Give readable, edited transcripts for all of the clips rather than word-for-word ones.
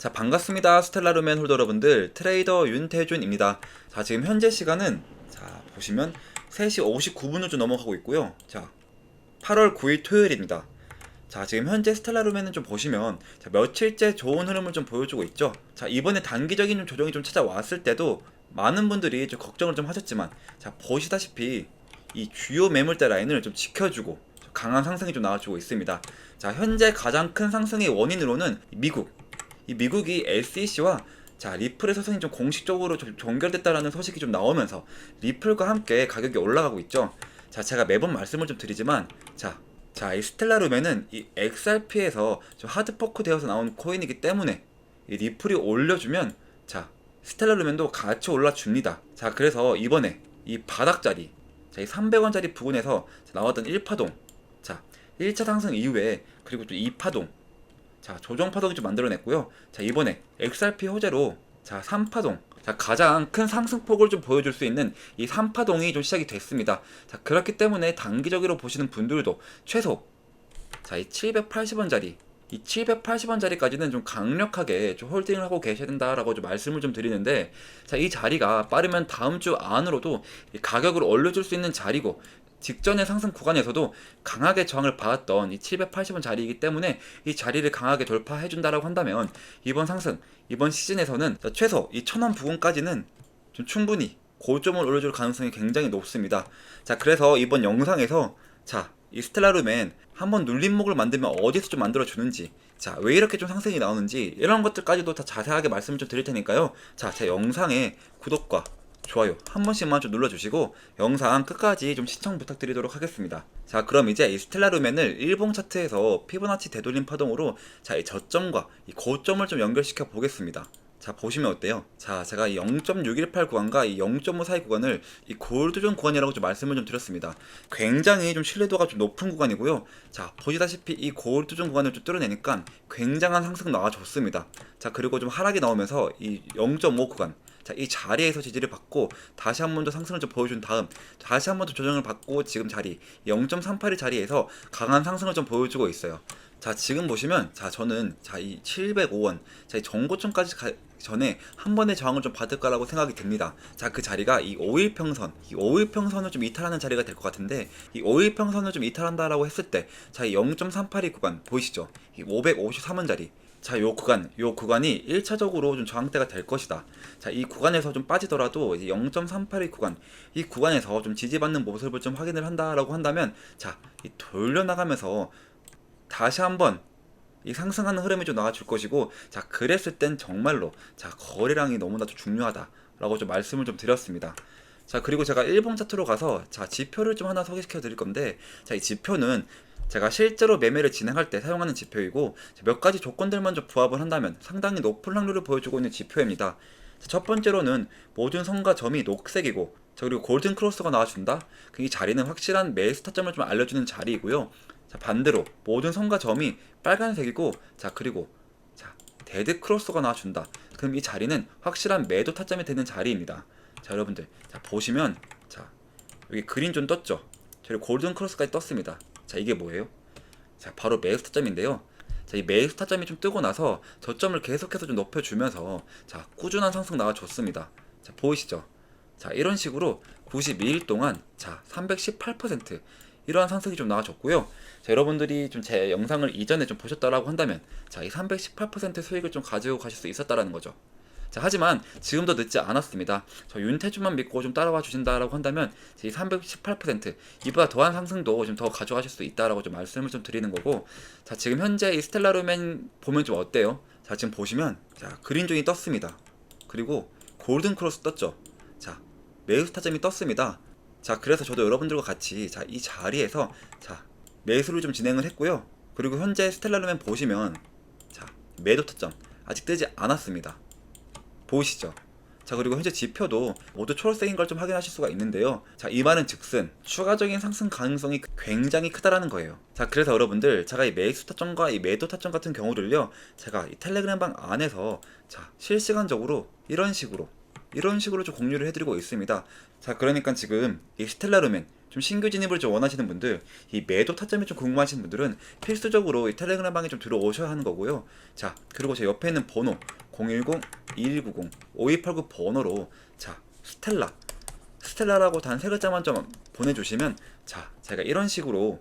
자, 반갑습니다. 스텔라루멘 홀더 여러분들, 트레이더 윤태준입니다. 자, 지금 현재 시간은 자 보시면 3시 59분을 좀 넘어가고 있고요. 자, 8월 9일 토요일입니다. 자, 지금 현재 스텔라루멘은 좀 보시면 자, 며칠째 좋은 흐름을 좀 보여주고 있죠. 자, 이번에 단기적인 좀 조정이 좀 찾아왔을 때도 많은 분들이 좀 걱정을 좀 하셨지만, 자, 보시다시피 이 주요 매물대 라인을 좀 지켜주고 강한 상승이 좀 나와주고 있습니다. 자, 현재 가장 큰 상승의 원인으로는 이 미국이 SEC와 자, 리플의 소송이 좀 공식적으로 좀 종결됐다라는 소식이 좀 나오면서 리플과 함께 가격이 올라가고 있죠. 자, 제가 매번 말씀을 좀 드리지만, 이 스텔라룸에는 이 XRP에서 좀 하드포크 되어서 나온 코인이기 때문에 이 리플이 올려주면 자, 스텔라룸엔도 같이 올라줍니다. 자, 그래서 이번에 이 바닥자리, 자, 이 300원짜리 부근에서 나왔던 1파동, 자, 1차 상승 이후에 그리고 또 2파동, 자, 조정 파동이 좀 만들어냈고요. 자, 이번에 XRP 호재로 자, 3파동. 자, 가장 큰 상승폭을 좀 보여줄 수 있는 이 3파동이 좀 시작이 됐습니다. 자, 그렇기 때문에 단기적으로 보시는 분들도 최소 자, 이 780원짜리 이 780원짜리까지는 좀 강력하게 좀 홀딩을 하고 계셔야 된다라고 좀 말씀을 좀 드리는데, 자, 이 자리가 빠르면 다음 주 안으로도 이 가격을 올려줄 수 있는 자리고, 직전의 상승 구간에서도 강하게 저항을 받았던 이 780원 자리이기 때문에 이 자리를 강하게 돌파해준다라고 한다면 이번 상승, 이번 시즌에서는 최소 이 1000원 부근까지는 좀 충분히 고점을 올려줄 가능성이 굉장히 높습니다. 자, 그래서 이번 영상에서 자, 이 스텔라룸엔 한번 눌림목을 만들면 어디서 좀 만들어 주는지, 자, 왜 이렇게 좀 상승이 나오는지 이런 것들까지도 다 자세하게 말씀을 좀 드릴 테니까요. 자, 제 영상에 구독과 좋아요 한 번씩만 좀 눌러주시고 영상 끝까지 좀 시청 부탁드리도록 하겠습니다. 자, 그럼 이제 이 스텔라룸엔을 일봉 차트에서 피보나치 되돌림 파동으로 자, 이 저점과 이 고점을 좀 연결시켜 보겠습니다. 자, 보시면 어때요? 자, 제가 이 0.618 구간과 이 0.5 사이 구간을 이 골드존 구간이라고 좀 말씀을 좀 드렸습니다. 굉장히 좀 신뢰도가 좀 높은 구간이고요. 자, 보시다시피 이 골드존 구간을 좀 뚫어내니까 굉장한 상승 나와줬습니다. 자, 그리고 좀 하락이 나오면서 이 0.5 구간, 자, 이 자리에서 지지를 받고 다시 한 번 더 상승을 좀 보여준 다음 다시 한 번 더 조정을 받고 지금 자리 0.382 자리에서 강한 상승을 좀 보여주고 있어요. 자, 지금 보시면 자, 저는 자, 이 705원, 자, 이 정고점까지 전에 한 번의 저항을 좀 받을 거라고 생각이 듭니다. 자, 그 자리가 이 5일평선, 이 5일평선을 좀 이탈하는 자리가 될 것 같은데, 이 5일평선을 좀 이탈한다라고 했을 때, 자, 이 0.382 구간 보이시죠? 이 553원 자리. 자, 요 구간이 1차적으로 좀 저항대가 될 것이다. 자, 이 구간에서 좀 빠지더라도 0.382 구간, 이 구간에서 좀 지지받는 모습을 좀 확인을 한다라고 한다면, 자, 이 돌려나가면서 다시 한번 이 상승하는 흐름이 좀 나와줄 것이고, 자, 그랬을 땐 정말로 자, 거래량이 너무나도 중요하다라고 좀 말씀을 좀 드렸습니다. 자, 그리고 제가 일봉 차트로 가서 자, 지표를 좀 하나 소개시켜 드릴 건데, 자, 이 지표는 제가 실제로 매매를 진행할 때 사용하는 지표이고, 몇 가지 조건들만 좀 부합을 한다면 상당히 높은 확률을 보여주고 있는 지표입니다. 자, 첫 번째로는 모든 선과 점이 녹색이고, 자, 그리고 골든 크로스가 나와준다. 이 자리는 확실한 매수 타점을 좀 알려주는 자리이고요. 자, 반대로 모든 선과 점이 빨간색이고, 자, 그리고 자, 데드 크로스가 나와준다. 그럼 이 자리는 확실한 매도 타점이 되는 자리입니다. 자, 여러분들, 자, 보시면 자, 여기 그린 좀 떴죠. 그리고 골든 크로스까지 떴습니다. 자, 이게 뭐예요? 자, 바로 매수 타점인데요. 자, 이 매수 타점이 좀 뜨고 나서 저점을 계속해서 좀 높여주면서 자, 꾸준한 상승 나와줬습니다. 자, 보이시죠? 자, 이런 식으로 92일 동안 자, 318% 이러한 상승이 좀 나와줬고요. 자, 여러분들이 좀 제 영상을 이전에 좀 보셨다라고 한다면 자, 이 318% 수익을 좀 가지고 가실 수 있었다라는 거죠. 자, 하지만 지금도 늦지 않았습니다. 저 윤태준만 믿고 좀 따라와 주신다라고 한다면 이 318% 이보다 더한 상승도 좀 더 가져가실 수 있다라고 좀 말씀을 좀 드리는 거고, 자, 지금 현재 이 스텔라룸엔 보면 좀 어때요? 자, 지금 보시면 자, 그린존이 떴습니다. 그리고 골든 크로스 떴죠. 자, 매수 타점이 떴습니다. 자, 그래서 저도 여러분들과 같이 자, 이 자리에서 자, 매수를 좀 진행을 했고요. 그리고 현재 스텔라룸엔 보시면 자, 매도 타점 아직 뜨지 않았습니다. 보이시죠? 자, 그리고 현재 지표도 모두 초록색인 걸 좀 확인하실 수가 있는데요. 자, 이 말은 즉슨 추가적인 상승 가능성이 굉장히 크다라는 거예요. 자, 그래서 여러분들 제가 이 매수 타점과 이 매도 타점 같은 경우를요, 제가 이 텔레그램방 안에서 자, 실시간적으로 이런 식으로 좀 공유를 해드리고 있습니다. 자, 그러니까 지금 이 스텔라룸엔 좀 신규 진입을 좀 원하시는 분들, 이 매도 타점이 좀 궁금하신 분들은 필수적으로 이 텔레그램 방에 좀 들어오셔야 하는 거고요. 자, 그리고 제 옆에 있는 번호 010-2190-5289 번호로 자, 스텔라라고 단 3글자만 좀 보내주시면 자, 제가 이런 식으로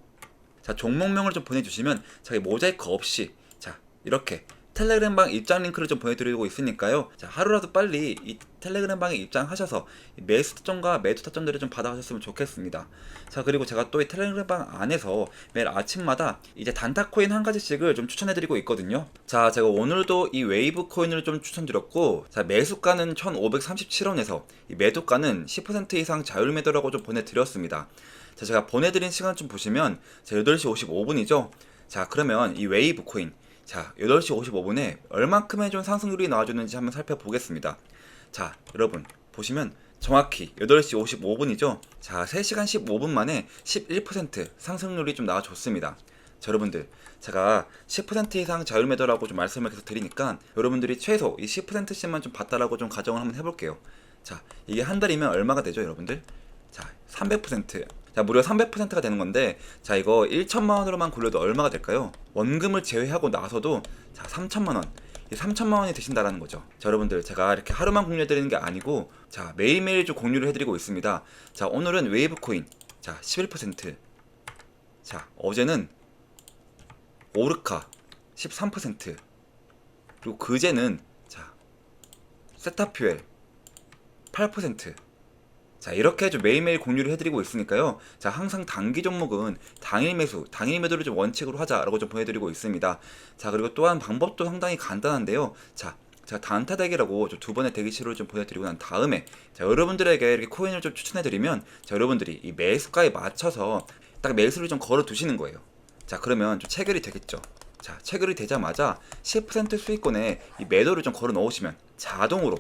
자, 종목명을 좀 보내주시면 저희 모자이크 없이 자, 이렇게 텔레그램방 입장 링크를 좀 보내드리고 있으니까요. 자, 하루라도 빨리 이 텔레그램방에 입장하셔서 매수 타점과 매도 타점들을 좀 받아가셨으면 좋겠습니다. 자, 그리고 제가 또 이 텔레그램방 안에서 매일 아침마다 이제 단타 코인 한 가지씩을 좀 추천해드리고 있거든요. 자, 제가 오늘도 이 웨이브 코인을 좀 추천드렸고, 자, 매수가는 1537원에서 이 매도가는 10% 이상 자율 매도라고 좀 보내드렸습니다. 자, 제가 보내드린 시간 좀 보시면 자, 8시 55분이죠. 자, 그러면 이 웨이브 코인 자, 8시 55분에 얼만큼의 좀 상승률이 나와줬는지 한번 살펴보겠습니다. 자, 여러분 보시면 정확히 8시 55분이죠. 자, 3시간 15분 만에 11% 상승률이 좀 나와줬습니다. 자, 여러분들 제가 10% 이상 자율 매도라고 좀 말씀을 계속 드리니까 여러분들이 최소 이 10%씩만 좀 봤다라고 좀 가정을 한번 해볼게요. 자, 이게 한 달이면 얼마가 되죠, 여러분들? 자, 300%. 자, 무려 300%가 되는 건데, 자, 이거 1천만 원으로만 굴려도 얼마가 될까요? 원금을 제외하고 나서도 자, 3천만 원. 이 3천만 원이 되신다라는 거죠. 자, 여러분들 제가 이렇게 하루만 공유해 드리는 게 아니고 자, 매일매일 좀 공유를 해 드리고 있습니다. 자, 오늘은 웨이브 코인 자, 11%. 자, 어제는 오르카 13%. 그리고 그제는 자, 세타퓨엘 8%. 자, 이렇게 좀 매일매일 공유를 해드리고 있으니까요. 자, 항상 단기 종목은 당일 매수, 당일 매도를 좀 원칙으로 하자라고 좀 보내드리고 있습니다. 자, 그리고 또한 방법도 상당히 간단한데요. 자, 제가 단타 대기라고 두 번의 대기치료를 좀 보내드리고 난 다음에 자, 여러분들에게 이렇게 코인을 좀 추천해드리면 자, 여러분들이 이 매수가에 맞춰서 딱 매수를 좀 걸어 두시는 거예요. 자, 그러면 좀 체결이 되겠죠. 자, 체결이 되자마자 10% 수익권에 이 매도를 좀 걸어 넣으시면 자동으로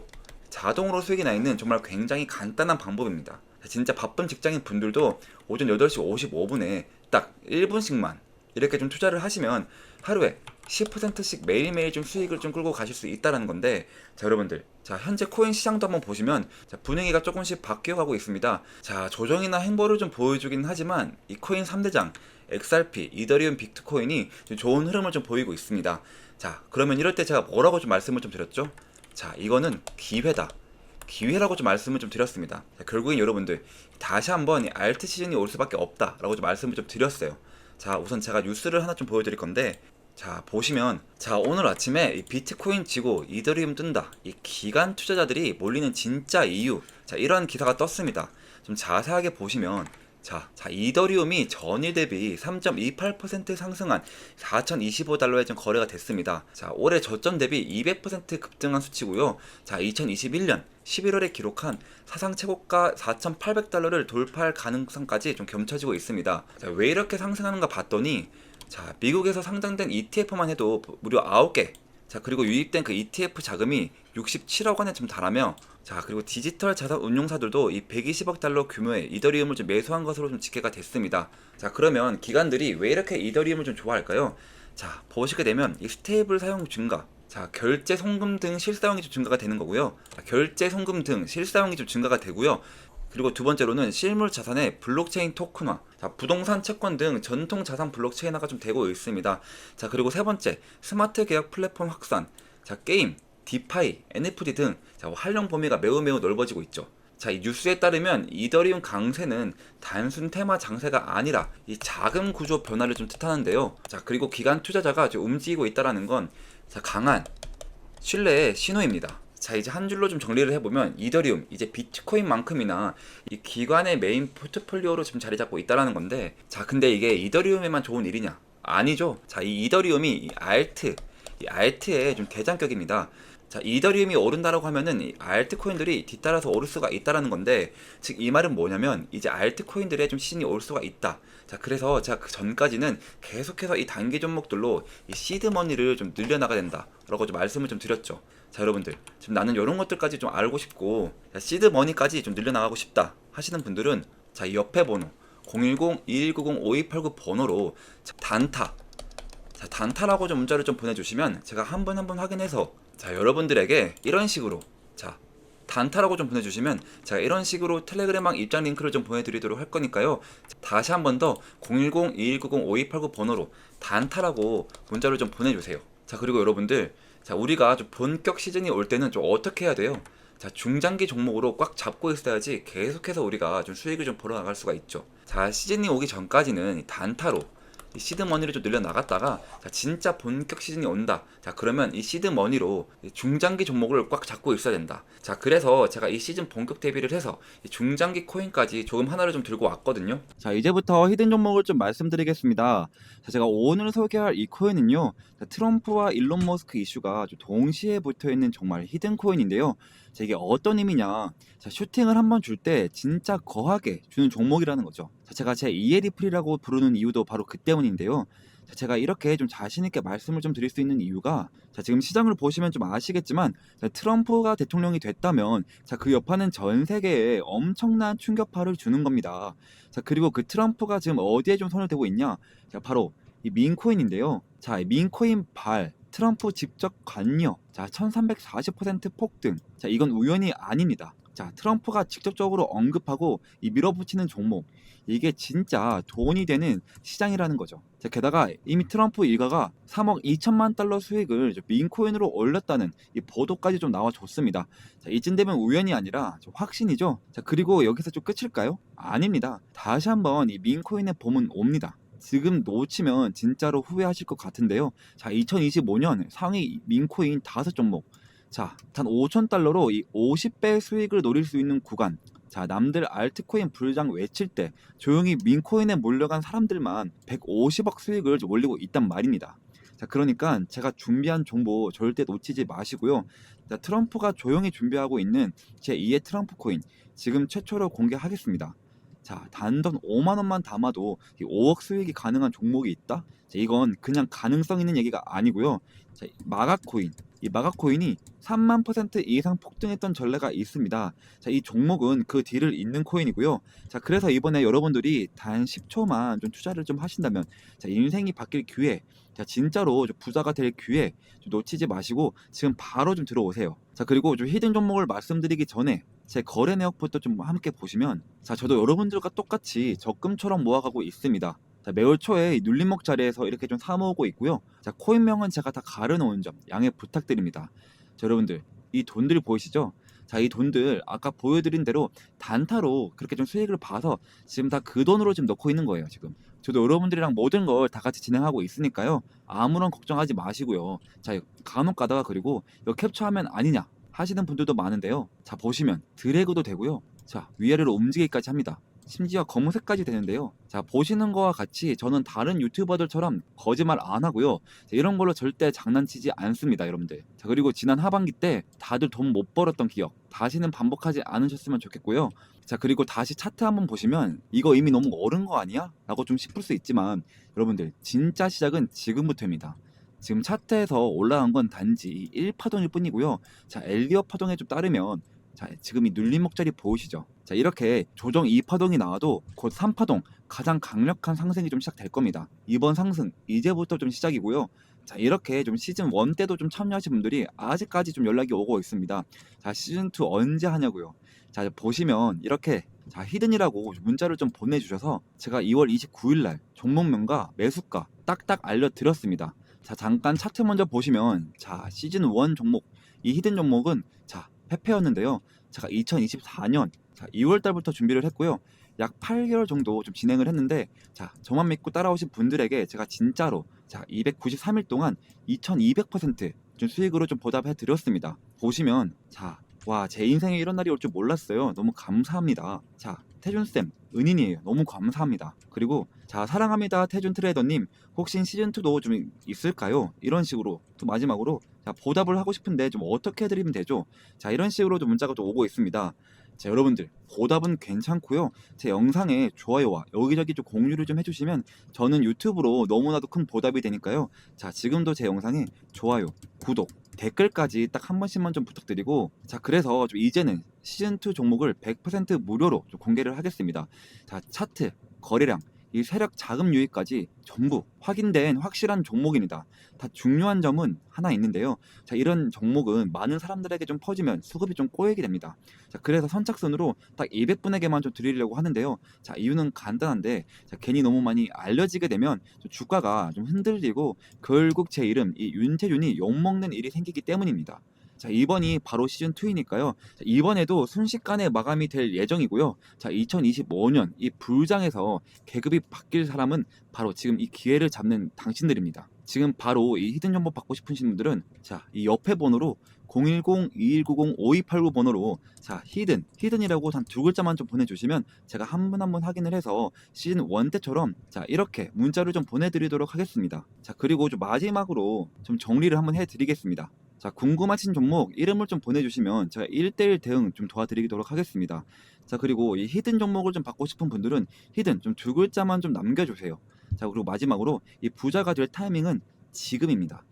수익이 나 있는 정말 굉장히 간단한 방법입니다. 진짜 바쁜 직장인 분들도 오전 8시 55분에 딱 1분씩만 이렇게 좀 투자를 하시면 하루에 10%씩 매일매일 좀 수익을 좀 끌고 가실 수 있다는 건데, 자, 여러분들 자, 현재 코인 시장도 한번 보시면 자, 분위기가 조금씩 바뀌어가고 있습니다. 자, 조정이나 행보를 좀 보여주긴 하지만 이 코인 3대장 XRP, 이더리움, 비트코인이 좀 좋은 흐름을 좀 보이고 있습니다. 자, 그러면 이럴 때 제가 뭐라고 좀 말씀을 좀 드렸죠? 자, 이거는 기회라고 좀 말씀을 좀 드렸습니다. 자, 결국엔 여러분들 다시 한번 이 알트 시즌이 올 수밖에 없다라고 좀 말씀을 좀 드렸어요. 자, 우선 제가 뉴스를 하나 좀 보여드릴 건데, 자, 보시면 자, 오늘 아침에 이 비트코인 지고 이더리움 뜬다, 이 기관 투자자들이 몰리는 진짜 이유, 자, 이런 기사가 떴습니다. 좀 자세하게 보시면 자, 이더리움이 전일 대비 3.28% 상승한 4,025달러에 좀 거래가 됐습니다. 자, 올해 저점 대비 200% 급등한 수치고요. 자, 2021년 11월에 기록한 사상 최고가 4,800달러를 돌파할 가능성까지 좀 겸쳐지고 있습니다. 자, 왜 이렇게 상승하는가 봤더니 자, 미국에서 상장된 ETF만 해도 무려 9개. 자, 그리고 유입된 그 ETF 자금이 67억 원에 좀 달하며, 자, 그리고 디지털 자산 운용사들도 이 120억 달러 규모의 이더리움을 좀 매수한 것으로 좀 집계가 됐습니다. 자, 그러면 기관들이 왜 이렇게 이더리움을 좀 좋아할까요? 자, 보시게 되면 이 스테이블 사용 증가, 자, 결제 송금 등 실사용이 좀 증가가 되는 거고요. 자, 결제 송금 등 실사용이 좀 증가가 되고요. 그리고 두 번째로는 실물 자산의 블록체인 토큰화, 자, 부동산 채권 등 전통 자산 블록체인화가 좀 되고 있습니다. 자, 그리고 세 번째, 스마트 계약 플랫폼 확산, 자, 게임, 디파이, NFT 등 자, 활용 범위가 매우 넓어지고 있죠. 자, 이 뉴스에 따르면 이더리움 강세는 단순 테마 장세가 아니라 이 자금 구조 변화를 좀 뜻하는데요. 자, 그리고 기관 투자자가 좀 움직이고 있다라는 건 자, 강한 신뢰의 신호입니다. 자, 이제 한 줄로 좀 정리를 해보면 이더리움, 이제 비트코인만큼이나 이 기관의 메인 포트폴리오로 지금 자리 잡고 있다라는 건데, 자, 근데 이게 이더리움에만 좋은 일이냐? 아니죠. 자, 이 이더리움이 이 알트의 좀 대장격입니다. 자, 이더리움이 오른다라고 하면은 이 알트코인들이 뒤따라서 오를 수가 있다라는 건데, 즉 이 말은 뭐냐면 이제 알트코인들의 좀 시즌이 올 수가 있다. 자, 그래서 제가 그 전까지는 계속해서 이 단기 종목들로 이 시드머니를 좀 늘려나가야 된다라고 좀 말씀을 좀 드렸죠. 자, 여러분들 지금 나는 이런 것들까지 좀 알고 싶고 시드머니까지 좀 늘려나가고 싶다 하시는 분들은 자, 이 옆에 번호 010-2190-5289 번호로 자, 단타라고 좀 문자를 좀 보내주시면 제가 한 번 한 번 확인해서 자, 여러분들에게 이런 식으로 자, 단타라고 좀 보내주시면 제가 이런 식으로 텔레그램방 입장 링크를 좀 보내드리도록 할 거니까요. 다시 한 번 더 010-2190-5289 번호로 단타라고 문자를 좀 보내주세요. 자, 그리고 여러분들, 자, 우리가 좀 본격 시즌이 올 때는 좀 어떻게 해야 돼요? 자, 중장기 종목으로 꽉 잡고 있어야지 계속해서 우리가 좀 수익을 좀 벌어 나갈 수가 있죠. 자, 시즌이 오기 전까지는 이 단타로 이 시드 머니를 좀 늘려 나갔다가, 자, 진짜 본격 시즌이 온다. 자, 그러면 이 시드 머니로 중장기 종목을 꽉 잡고 있어야 된다. 자, 그래서 제가 이 시즌 본격 대비를 해서 이 중장기 코인까지 조금 하나를 좀 들고 왔거든요. 자, 이제부터 히든 종목을 좀 말씀드리겠습니다. 자, 제가 오늘 소개할 이 코인은요, 자, 트럼프와 일론 머스크 이슈가 좀 동시에 붙어 있는 정말 히든 코인인데요. 자, 이게 어떤 의미냐? 자, 슈팅을 한번 줄 때 진짜 거하게 주는 종목이라는 거죠. 자, 제가 제 이에리플이라고 부르는 이유도 바로 그 때문인데요. 자, 제가 이렇게 좀 자신 있게 말씀을 좀 드릴 수 있는 이유가, 자, 지금 시장을 보시면 좀 아시겠지만, 자, 트럼프가 대통령이 됐다면, 자, 그 여파는 전 세계에 엄청난 충격파를 주는 겁니다. 자, 그리고 그 트럼프가 지금 어디에 좀 손을 대고 있냐? 자, 바로 이 민코인인데요. 자, 이 민코인 트럼프 직접 관여, 자, 1340% 폭등. 자, 이건 우연이 아닙니다. 자, 트럼프가 직접적으로 언급하고 이 밀어붙이는 종목, 이게 진짜 돈이 되는 시장이라는 거죠. 자, 게다가 이미 트럼프 일가가 3억 2천만 달러 수익을 민코인으로 올렸다는 이 보도까지 좀 나와줬습니다. 자, 이쯤 되면 우연이 아니라 좀 확신이죠. 자, 그리고 여기서 좀 끝일까요? 아닙니다. 다시 한번 이 민코인의 봄은 옵니다. 지금 놓치면 진짜로 후회하실 것 같은데요. 자, 2025년 상위 민코인 5종목. 자, 단 5,000달러로 이 50배 수익을 노릴 수 있는 구간. 자, 남들 알트코인 불장 외칠 때 조용히 민코인에 몰려간 사람들만 150억 수익을 올리고 있단 말입니다. 자, 그러니까 제가 준비한 정보 절대 놓치지 마시고요. 자, 트럼프가 조용히 준비하고 있는 제2의 트럼프 코인 지금 최초로 공개하겠습니다. 자, 단돈 5만 원만 담아도 5억 수익이 가능한 종목이 있다? 자, 이건 그냥 가능성 있는 얘기가 아니고요. 자, 마가코인, 이 마가코인이 3만 % 이상 폭등했던 전례가 있습니다. 자, 이 종목은 그 뒤를 잇는 코인이고요. 자, 그래서 이번에 여러분들이 단 10초만 좀 투자를 좀 하신다면, 자, 인생이 바뀔 기회, 자, 진짜로 좀 부자가 될 기회 좀 놓치지 마시고 지금 바로 좀 들어오세요. 자, 그리고 좀 히든 종목을 말씀드리기 전에 제 거래 내역부터 좀 함께 보시면, 자, 저도 여러분들과 똑같이 적금처럼 모아가고 있습니다. 자, 매월 초에 이 눌림목 자리에서 이렇게 좀 사모으고 있고요. 자, 코인명은 제가 다 가려놓은 점 양해 부탁드립니다. 자, 여러분들, 이 돈들 보이시죠? 자, 이 돈들 아까 보여드린 대로 단타로 그렇게 좀 수익을 봐서 지금 다 그 돈으로 지금 넣고 있는 거예요. 지금 저도 여러분들이랑 모든 걸 다 같이 진행하고 있으니까요. 아무런 걱정하지 마시고요. 자, 간혹 가다가 그리고 이거 캡처하면 아니냐 하시는 분들도 많은데요. 자, 보시면 드래그도 되고요. 자, 위아래로 움직이기까지 합니다. 심지어 검은색까지 되는데요. 자, 보시는 거와 같이 저는 다른 유튜버들처럼 거짓말 안 하고요. 자, 이런 걸로 절대 장난치지 않습니다, 여러분들. 자, 그리고 지난 하반기 때 다들 돈 못 벌었던 기억 다시는 반복하지 않으셨으면 좋겠고요. 자, 그리고 다시 차트 한번 보시면 이거 이미 너무 어른 거 아니야? 라고 좀 싶을 수 있지만 여러분들, 진짜 시작은 지금부터입니다. 지금 차트에서 올라간 건 단지 1파동일 뿐이고요. 자, 엘리엇 파동에 좀 따르면, 자, 지금 이 눌림목 자리 보이시죠? 자, 이렇게 조정 2파동이 나와도 곧 3파동 가장 강력한 상승이 좀 시작될 겁니다. 이번 상승 이제부터 좀 시작이고요. 자, 이렇게 좀 시즌 1 때도 좀 참여하신 분들이 아직까지 좀 연락이 오고 있습니다. 자, 시즌 2 언제 하냐고요. 자, 보시면 이렇게, 자, 히든이라고 문자를 좀 보내주셔서 제가 2월 29일 날 종목명과 매수가 딱딱 알려드렸습니다. 자, 잠깐 차트 먼저 보시면, 자, 시즌 1 종목, 이 히든 종목은, 자, 페페였는데요. 제가 2024년 2월 달부터 준비를 했고요. 약 8개월 정도 좀 진행을 했는데, 자, 저만 믿고 따라오신 분들에게 제가 진짜로, 자, 293일 동안 2200%좀 수익으로 좀 보답해 드렸습니다. 보시면, 자, 와, 제 인생에 이런 날이 올 줄 몰랐어요. 너무 감사합니다. 자, 태준쌤, 은인이에요. 너무 감사합니다. 그리고, 자, 사랑합니다, 태준 트레이더님. 혹시 시즌2도 좀 있을까요? 이런 식으로. 또 마지막으로, 자, 보답을 하고 싶은데 좀 어떻게 해드리면 되죠? 자, 이런 식으로 좀 문자가 또 오고 있습니다. 자, 여러분들, 보답은 괜찮고요. 제 영상에 좋아요와 여기저기 좀 공유를 좀 해주시면 저는 유튜브로 너무나도 큰 보답이 되니까요. 자, 지금도 제 영상에 좋아요, 구독, 댓글까지 딱 한 번씩만 좀 부탁드리고, 자, 그래서 좀 이제는 시즌2 종목을 100% 무료로 좀 공개를 하겠습니다. 자, 차트, 거래량, 이 세력 자금 유입까지 전부 확인된 확실한 종목입니다. 다 중요한 점은 하나 있는데요. 자, 이런 종목은 많은 사람들에게 좀 퍼지면 수급이 좀 꼬이게 됩니다. 자, 그래서 선착순으로 딱 200분에게만 좀 드리려고 하는데요. 자, 이유는 간단한데, 자, 괜히 너무 많이 알려지게 되면 좀 주가가 좀 흔들리고 결국 제 이름 이 윤태준이 욕먹는 일이 생기기 때문입니다. 자, 이번이 바로 시즌2이니까요. 이번에도 순식간에 마감이 될 예정이고요. 자, 2025년 이 불장에서 계급이 바뀔 사람은 바로 지금 이 기회를 잡는 당신들입니다. 지금 바로 이 히든 정보 받고 싶으신 분들은 자, 이 옆에 번호로 010-2190-5289 번호로 자, 히든이라고 단 두 글자만 좀 보내주시면 제가 한 분 한 분 확인을 해서 시즌 1 때처럼 자, 이렇게 문자를 좀 보내드리도록 하겠습니다. 자, 그리고 좀 마지막으로 좀 정리를 한번 해드리겠습니다. 자, 궁금하신 종목 이름을 좀 보내주시면 제가 1대1 대응 좀 도와드리도록 하겠습니다. 자, 그리고 이 히든 종목을 좀 받고 싶은 분들은 히든 좀 두 글자만 좀 남겨주세요. 자, 그리고 마지막으로 이 부자가 될 타이밍은 지금입니다.